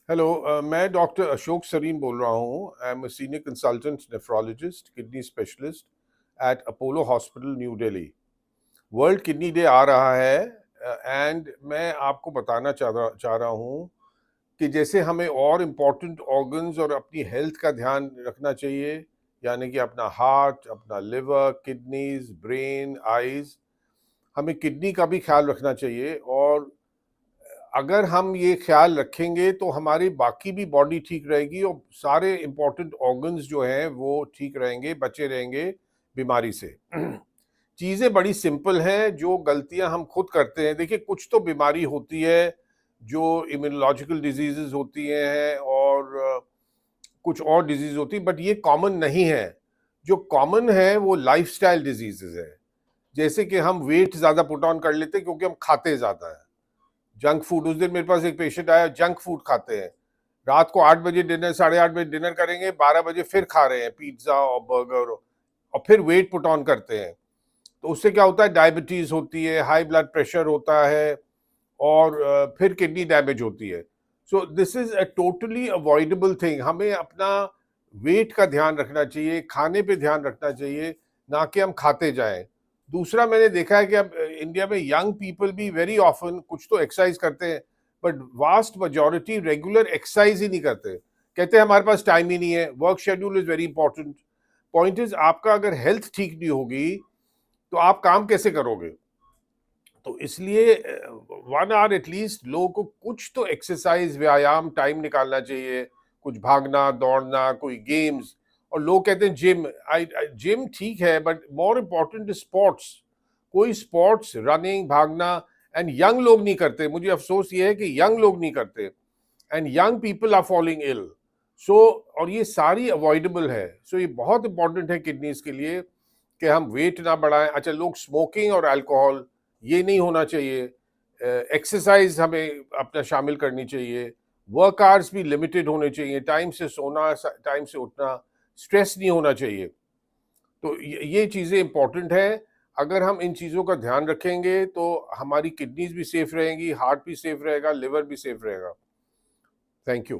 Hello, मैं doctor Ashok Sarin बोल रहा हूँ। I am a senior consultant nephrologist, kidney specialist at Apollo hospital, New Delhi. World Kidney Day आ रहा है एंड मैं आपको बताना चाह रहा हूँ कि जैसे हमें और इम्पोर्टेंट ऑर्गन्स और अपनी हेल्थ का ध्यान रखना चाहिए, यानी कि अपना हार्ट, अपना लिवर, किडनीज, ब्रेन, आइज, हमें किडनी का भी ख्याल रखना चाहिए। और अगर हम ये ख्याल रखेंगे तो हमारी बाकी भी बॉडी ठीक रहेगी और सारे इंपॉर्टेंट ऑर्गन्स जो हैं वो ठीक रहेंगे, बचे रहेंगे बीमारी से। चीज़ें बड़ी सिंपल हैं, जो गलतियां हम खुद करते हैं। देखिए, कुछ तो बीमारी होती है जो इम्यूनोलॉजिकल डिजीजेस होती हैं और कुछ और डिजीज होती है, बट ये कॉमन नहीं है। जो कॉमन है वो लाइफस्टाइल डिजीजेस है। जैसे कि हम वेट ज़्यादा पुट ऑन कर लेते हैं क्योंकि हम खाते ज़्यादा है। जंक फूड, उस दिन मेरे पास एक पेशेंट आया, जंक फूड खाते हैं। रात को 8 बजे डिनर, 8:30 बजे डिनर करेंगे, 12 बजे फिर खा रहे हैं पिज्जा और बर्गर, और फिर वेट पुट ऑन करते हैं। तो उससे क्या होता है, डायबिटीज होती है, हाई ब्लड प्रेशर होता है और फिर किडनी डैमेज होती है। So this is a totally avoidable thing. हमें अपना वेट का ध्यान रखना चाहिए, खाने पे ध्यान रखना चाहिए, ना कि हम खाते जाएं। दूसरा, मैंने देखा है कि अब इंडिया में यंग पीपल भी वेरी ऑफन कुछ तो एक्सरसाइज करते हैं, but vast majority regular exercise ही नहीं करते। कहते हैं हमारे पास टाइम ही नहीं है। Work schedule is very important. Point is, आपका अगर हेल्थ ठीक नहीं होगी तो आप काम कैसे करोगे? तो इसलिए 1 आवर एटलीस्ट लोगों को कुछ तो एक्सरसाइज, व्यायाम टाइम निकालना चाहिए। कुछ भागना, दौड़ना, कोई गेम्स। और लोग कहते हैं जिम, जिम ठीक है, बट मोर इम्पोर्टेंट स्पोर्ट्स। कोई स्पोर्ट्स, रनिंग, भागना। एंड यंग लोग नहीं करते। मुझे अफसोस ये है कि यंग लोग नहीं करते, and young people are following ill. So, और ये सारी अवॉइडेबल है। सो ये बहुत इंपॉर्टेंट है किडनीज के लिए कि हम वेट ना बढ़ाएं। अच्छा, लोग स्मोकिंग और अल्कोहल, ये नहीं होना चाहिए। एक्सरसाइज हमें अपना शामिल करनी चाहिए। वर्क आवर्स भी लिमिटेड होने चाहिए, टाइम से सोना, टाइम से उठना। स्ट्रेस नहीं होना चाहिए। तो ये चीज़ें इंपॉर्टेंट है। अगर हम इन चीज़ों का ध्यान रखेंगे तो हमारी किडनीज भी सेफ रहेंगी, हार्ट भी सेफ रहेगा, लिवर भी सेफ रहेगा। Thank you.